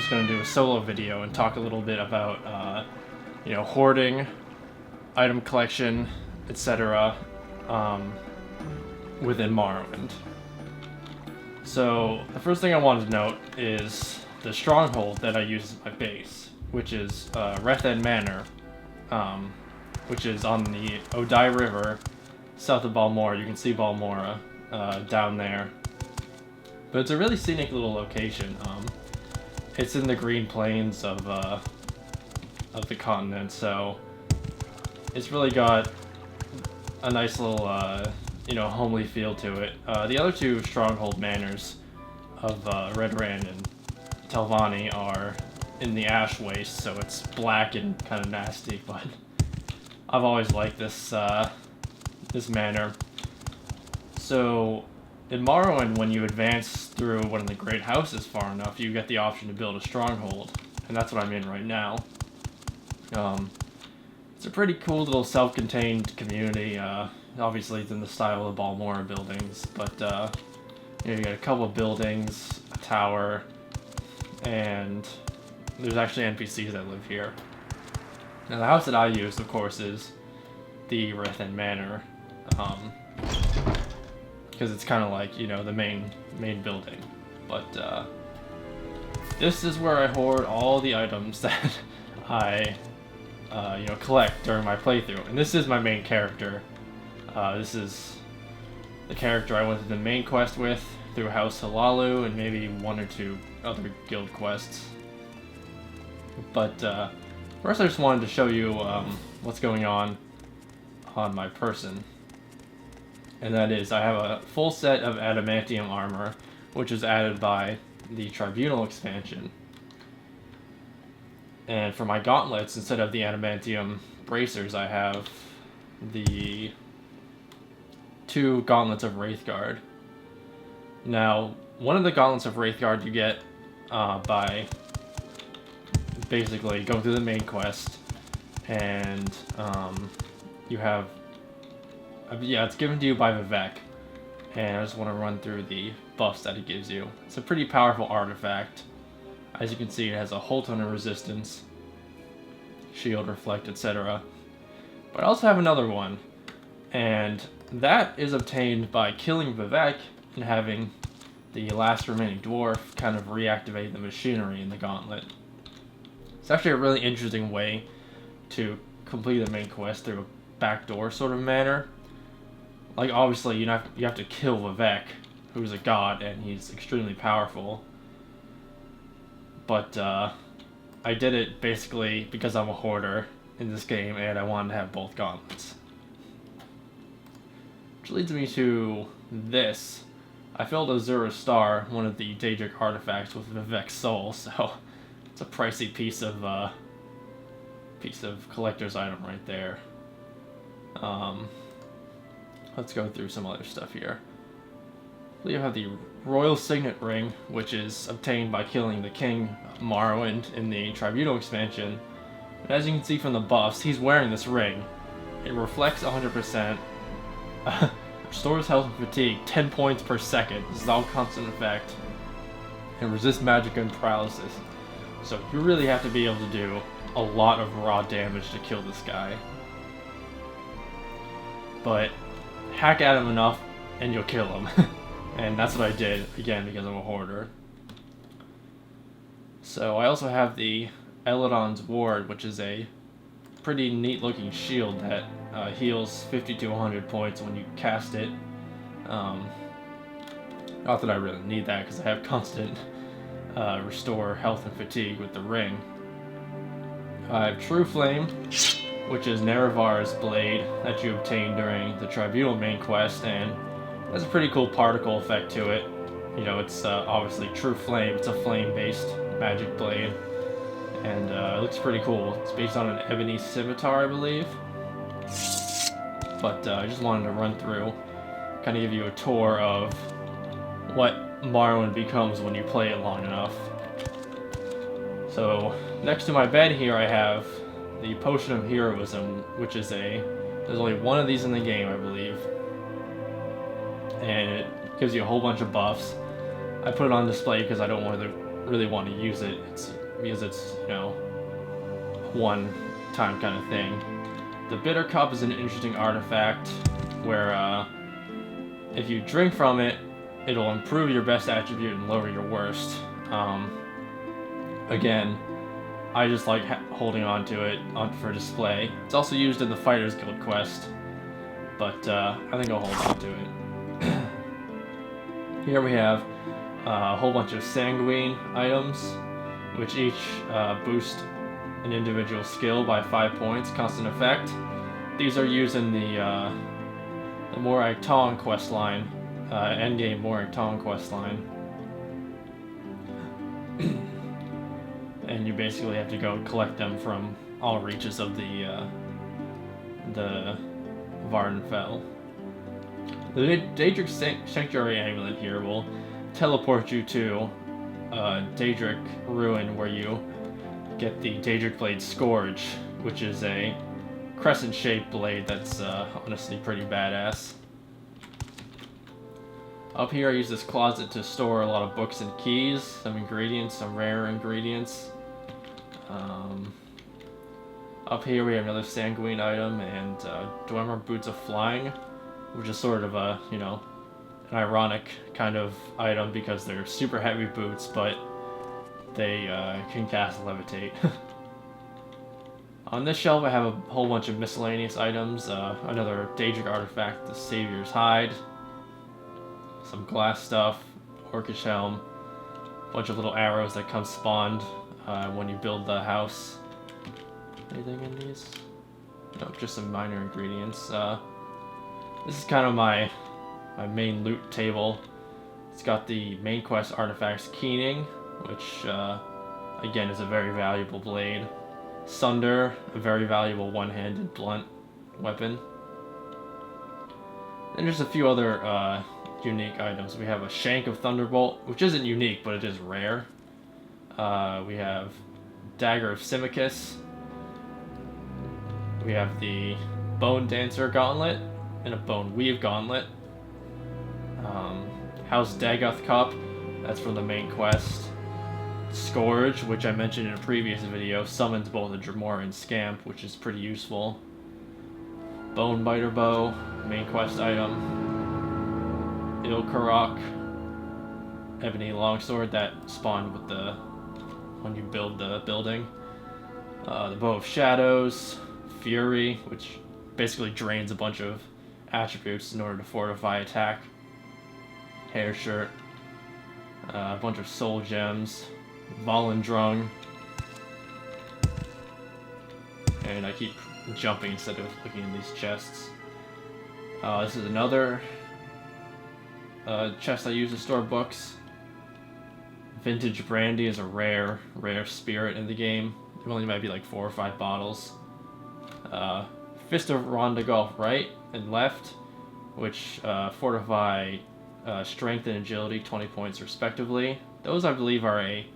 just going to do a solo video and talk a little bit about, hoarding, item collection, etc. Within Morrowind. So, the first thing I wanted to note is the stronghold that I use as my base, which is Rethen Manor, which is on the Odai River, south of Balmora. You can see Balmora down there. But it's a really scenic little location. It's in the green plains of the continent, so it's really got a nice little, homely feel to it. The other two stronghold manors of Redran and Telvanni are in the Ash Waste, so it's black and kind of nasty, but I've always liked this this manor. So in Morrowind, when you advance through one of the great houses far enough, you get the option to build a stronghold, and that's what I'm in right now. It's a pretty cool little self-contained community. Obviously, it's in the style of the Balmora buildings, but you got a couple of buildings, a tower, and there's actually NPCs that live here. Now, the house that I use, of course, is the Rethen Manor, because it's kind of like, the main building. But this is where I hoard all the items that I collect during my playthrough, and this is my main character. This is the character I went through the main quest with through House Halalu and maybe one or two other guild quests. But first, I just wanted to show you what's going on my person. And that is, I have a full set of adamantium armor, which is added by the Tribunal expansion. And for my gauntlets, instead of the adamantium bracers, I have the 2 gauntlets of Wraithguard. Now, one of the gauntlets of Wraithguard you get by basically going through the main quest, and you have, it's given to you by Vivek, and I just want to run through the buffs that it gives you. It's a pretty powerful artifact. As you can see, it has a whole ton of resistance, shield, reflect, etc. But I also have another one, and that is obtained by killing Vivek and having the last remaining dwarf kind of reactivate the machinery in the gauntlet. It's actually a really interesting way to complete the main quest through a backdoor sort of manner. Like, obviously, you have to kill Vivek, who's a god, and he's extremely powerful. But I did it basically because I'm a hoarder in this game, and I wanted to have both gauntlets. Which leads me to this. I filled Azura's Star, one of the Daedric artifacts, with Vivek's soul, so it's a pricey piece of collector's item right there. Let's go through some other stuff here. We have the Royal Signet Ring, which is obtained by killing the King of Morrowind in the Tribunal expansion. And as you can see from the buffs, he's wearing this ring. It reflects 100%, restores health and fatigue 10 points per second. This is all constant effect. And resists magic and paralysis. So you really have to be able to do a lot of raw damage to kill this guy. But hack at him enough and you'll kill him. And that's what I did, again, because I'm a hoarder. So I also have the Eladon's Ward, which is a pretty neat looking shield that heals 50 to 100 points when you cast it. Not that I really need that, because I have constant restore health and fatigue with the ring. I have True Flame, which is Nerevar's blade that you obtain during the Tribunal main quest, and has a pretty cool particle effect to it. It's obviously True Flame. It's a flame-based magic blade, and it looks pretty cool. It's based on an ebony scimitar, I believe. But I just wanted to run through, kind of give you a tour of what Morrowind becomes when you play it long enough. So, next to my bed here I have the Potion of Heroism, which is there's only one of these in the game, I believe. And it gives you a whole bunch of buffs. I put it on display because I don't want really want to use it. Because it's, you know, one-time kind of thing. The Bitter Cup is an interesting artifact where if you drink from it, it'll improve your best attribute and lower your worst. Again, I just like holding on to it for display. It's also used in the Fighters Guild quest, but I think I'll hold on to it. Here we have a whole bunch of Sanguine items, which each boost an individual skill by 5 points, constant effect. These are used in the Morag Tong questline, endgame Morag Tong questline. And you basically have to go collect them from all reaches of the Vardenfell. The Daedric Sanctuary Amulet here will teleport you to Daedric Ruin, where you get the Daedric Blade Scourge, which is a crescent-shaped blade that's honestly pretty badass. Up here I use this closet to store a lot of books and keys, some ingredients, some rare ingredients. Up here we have another Sanguine item and Dwemer Boots of Flying, which is sort of a, you know, an ironic kind of item because they're super heavy boots, but they can cast Levitate. On this shelf I have a whole bunch of miscellaneous items, another Daedric artifact, the Savior's Hide, some glass stuff, Orcish Helm, a bunch of little arrows that come spawned when you build the house. Anything in these? Nope, just some minor ingredients. This is kind of my main loot table. It's got the main quest artifacts Keening, which again is a very valuable blade. Sunder, a very valuable one-handed blunt weapon. And just a few other unique items. We have a Shank of Thunderbolt, which isn't unique, but it is rare. We have Dagger of Simicus. We have the Bone Dancer Gauntlet and a Bone Weave Gauntlet. House Dagoth Cup, that's from the main quest. Scourge, which I mentioned in a previous video, summons both a Dremor and Scamp, which is pretty useful. Bone Biter Bow, main quest item. Ilkarok, Ebony Longsword that spawned with when you build the building. The Bow of Shadows, Fury, which basically drains a bunch of attributes in order to fortify attack. Hair Shirt, a bunch of Soul Gems, Volendrung, and I keep jumping instead of looking in these chests. This is another chest I use to store books. Vintage Brandy is a rare spirit in the game. There only might be like 4 or 5 bottles. Fist of Rondagolf right and left, which fortify strength and agility 20 points respectively. Those I believe are a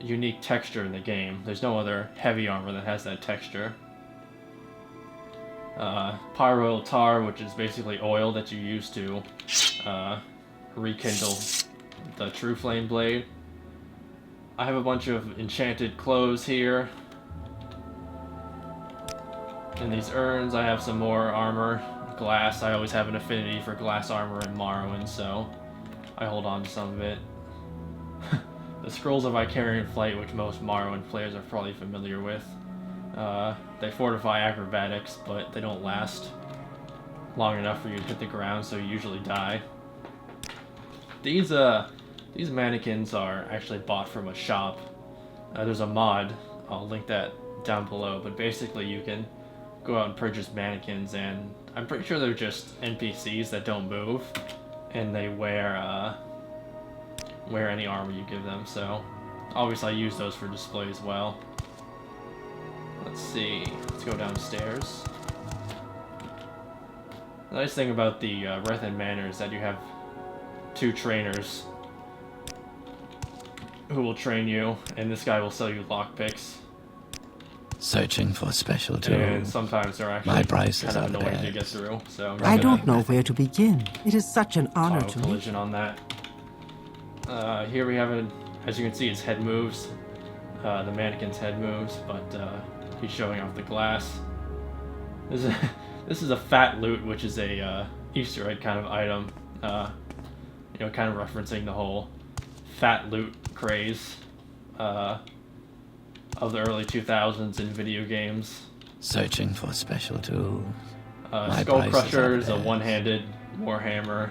unique texture in the game. There's no other heavy armor that has that texture. Pyroil Tar, which is basically oil that you use to rekindle the True Flame Blade. I have a bunch of enchanted clothes here. In these urns I have some more armor. Glass, I always have an affinity for glass armor in Morrowind, so I hold on to some of it. The Scrolls of Icarian Flight, which most Morrowind players are probably familiar with. They fortify acrobatics, but they don't last long enough for you to hit the ground, so you usually die. These mannequins are actually bought from a shop. There's a mod, I'll link that down below, but basically you can go out and purchase mannequins, and I'm pretty sure they're just NPCs that don't move, and they wear any armor you give them, so obviously I use those for display as well. Let's see, let's go downstairs. The nice thing about the Rethen Manor is that you have 2 trainers who will train you, and this guy will sell you lockpicks. Searching for a special tool. And sometimes they're actually My prices kind of are the annoying to best. get through. So I don't know where to begin. It is such an honor to me. collision on that. Here we have As you can see, his head moves. The mannequin's head moves, but he's showing off the glass. This is a fat loot, which is a Easter egg kind of item. You know, kind of referencing the whole fat loot craze of the early 2000s in video games. Searching for special tools. Skull Crusher is a one-handed warhammer.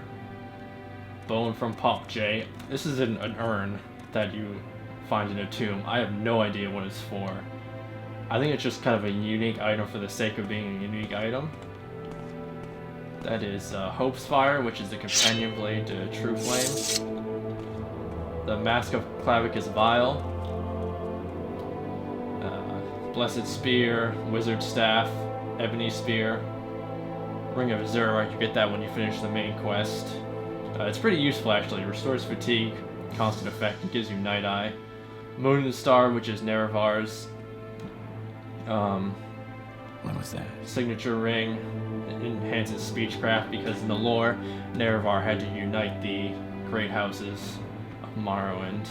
Bone from Pop J. This is an urn that you find in a tomb. I have no idea what it's for. I think it's just kind of a unique item for the sake of being a unique item. That is Hope's Fire, which is the companion blade to True Flame. The Mask of Clavicus Vile. Blessed Spear, Wizard Staff, Ebony Spear. Ring of Azura, you get that when you finish the main quest. It's pretty useful actually. It restores fatigue, constant effect, it gives you Night Eye. Moon and Star, which is Nerevar's What was that? signature ring. It enhances speechcraft because in the lore, Nerevar had to unite the great houses of Morrowind.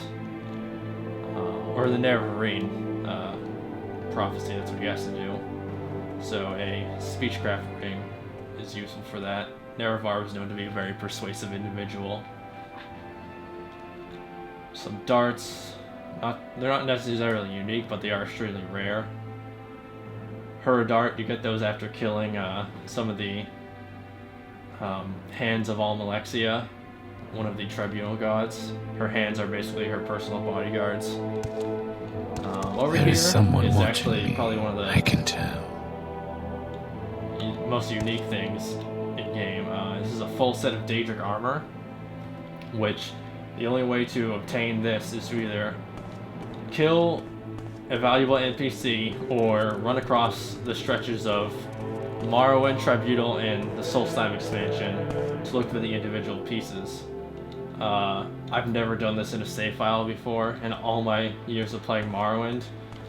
Or the Nerevarine prophecy, that's what he has to do. So a speechcraft ring is useful for that. Nerevar was known to be a very persuasive individual. Some darts. They're not necessarily unique, but they are extremely rare. Her dart, you get those after killing some of the hands of Almalexia, one of the tribunal gods. Her hands are basically her personal bodyguards. Over There here is someone is watching actually me. probably one of I the can tell. most unique things in game. This is a full set of Daedric armor, which the only way to obtain this is to either kill a valuable NPC or run across the stretches of Morrowind, Tribunal, and the Soulslime expansion to look for the individual pieces. I've never done this in a save file before in all my years of playing Morrowind,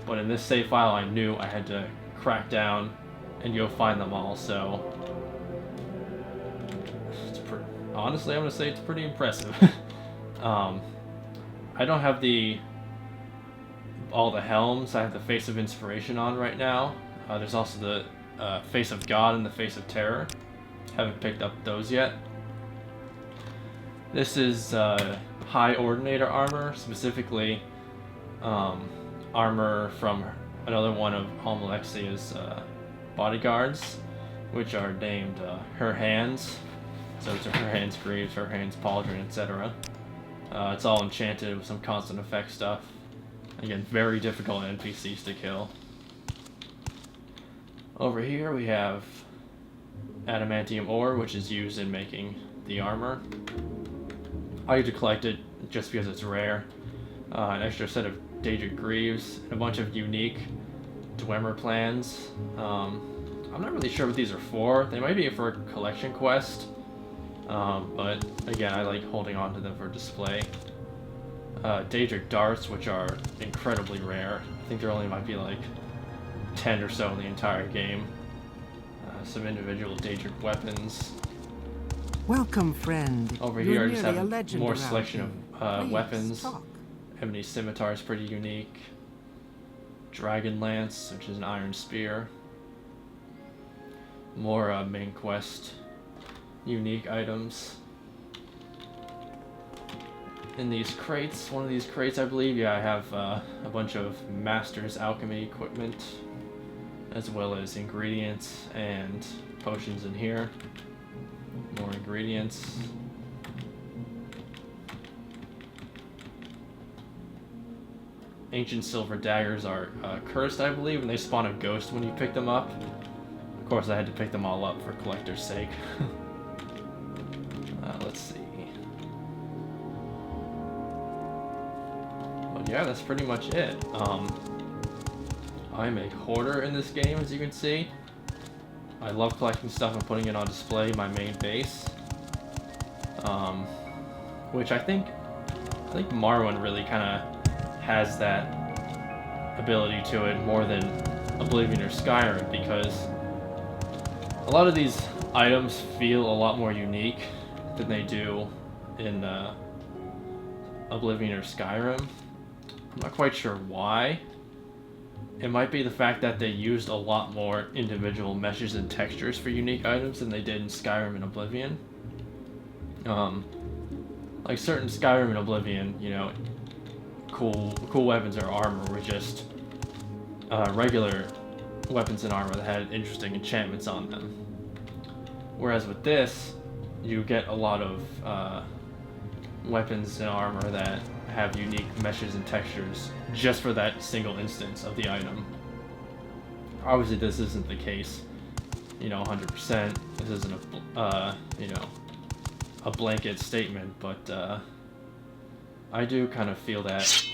but in this save file I knew I had to crack down and go find them all, so honestly I'm going to say it's pretty impressive. I don't have all the helms. I have the Face of Inspiration on right now. There's also the Face of God and the Face of Terror. Haven't picked up those yet. This is High Ordinator armor, specifically armor from another one of Almalexia's bodyguards, which are named Her Hands. So it's Her Hands Greaves, Her Hands Pauldron, etc. It's all enchanted with some constant effect stuff. Again, very difficult NPCs to kill. Over here we have adamantium ore, which is used in making the armor. I like to collect it just because it's rare. An extra set of Daedric Greaves, and a bunch of unique Dwemer plans. I'm not really sure what these are for. They might be for a collection quest, but again, I like holding on to them for display. Daedric darts, which are incredibly rare. I think there only might be like 10 or so in the entire game. Some individual Daedric weapons. Welcome, friend. Over You're here, I just nearly a have legend more around selection here. of Please, weapons. talk. Ebony Scimitar is pretty unique. Dragon Lance, which is an iron spear. More main quest unique items. In these crates, one of these crates I believe, yeah, I have a bunch of Master's Alchemy equipment, as well as ingredients and potions in here. More ingredients. Ancient silver daggers are cursed, I believe, and they spawn a ghost when you pick them up. Of course, I had to pick them all up for collector's sake. Let's see. But yeah, that's pretty much it. I'm a hoarder in this game, as you can see. I love collecting stuff and putting it on display in my main base. Which I think Morrowind really kind of has that ability to it more than Oblivion or Skyrim, because a lot of these items feel a lot more unique than they do in Oblivion or Skyrim. I'm not quite sure why. It might be the fact that they used a lot more individual meshes and textures for unique items than they did in Skyrim and Oblivion. Like certain Skyrim and Oblivion, you know, cool weapons or armor were just regular weapons and armor that had interesting enchantments on them. Whereas with this, you get a lot of weapons and armor that have unique meshes and textures just for that single instance of the item. Obviously, this isn't the case, you know, 100%. This isn't a, you know, a blanket statement, but I do kind of feel that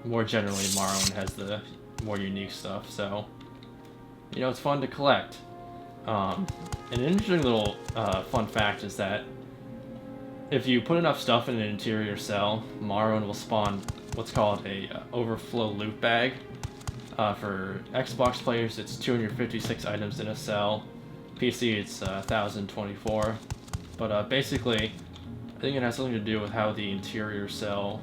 more generally Morrowind has the more unique stuff, so, you know, it's fun to collect. An interesting little fun fact is that if you put enough stuff in an interior cell, Morrowind will spawn what's called a overflow loot bag. For Xbox players, it's 256 items in a cell. PC, it's 1,024. But basically, I think it has something to do with how the interior cell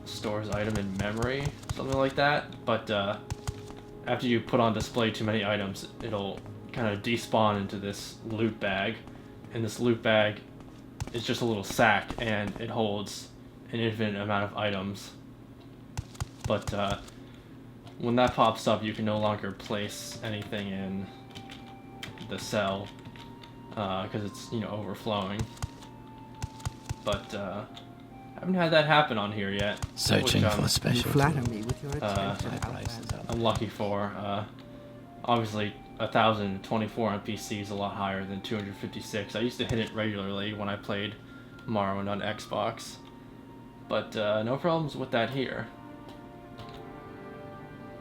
stores item in memory, something like that. But after you put on display too many items, it'll kind of despawn into this loot bag. And this loot bag is just a little sack, and it holds an infinite amount of items. But when that pops up, you can no longer place anything in the cell because it's, you know, overflowing. But I haven't had that happen on here yet. Searching for You special flatter tools. me with your attention, Outlander. I'm lucky for. Obviously, 1,024 on PC is a lot higher than 256. I used to hit it regularly when I played Morrowind on Xbox. But no problems with that here.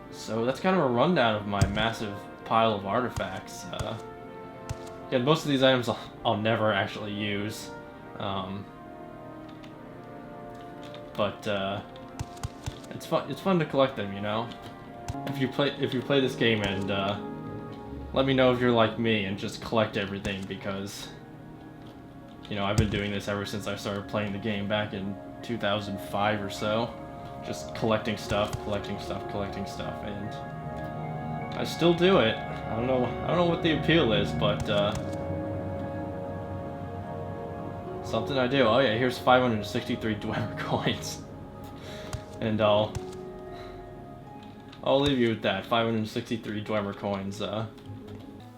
So that's kind of a rundown of my massive pile of artifacts. Again, most of these items I'll never actually use. But it's fun to collect them, you know? If you play this game, and let me know if you're like me and just collect everything, because, you know, I've been doing this ever since I started playing the game back in 2005 or so. Just collecting stuff, and I still do it. I don't know what the appeal is, but something I do. Oh yeah, here's 563 Dwemer coins. And I'll leave you with that. 563 Dwemer coins.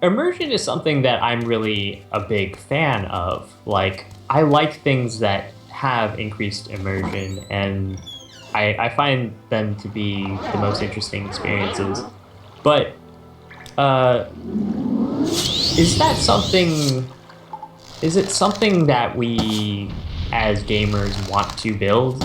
Immersion is something that I'm really a big fan of. Like, I like things that have increased immersion, and I find them to be the most interesting experiences. But is it something that we as gamers want to build?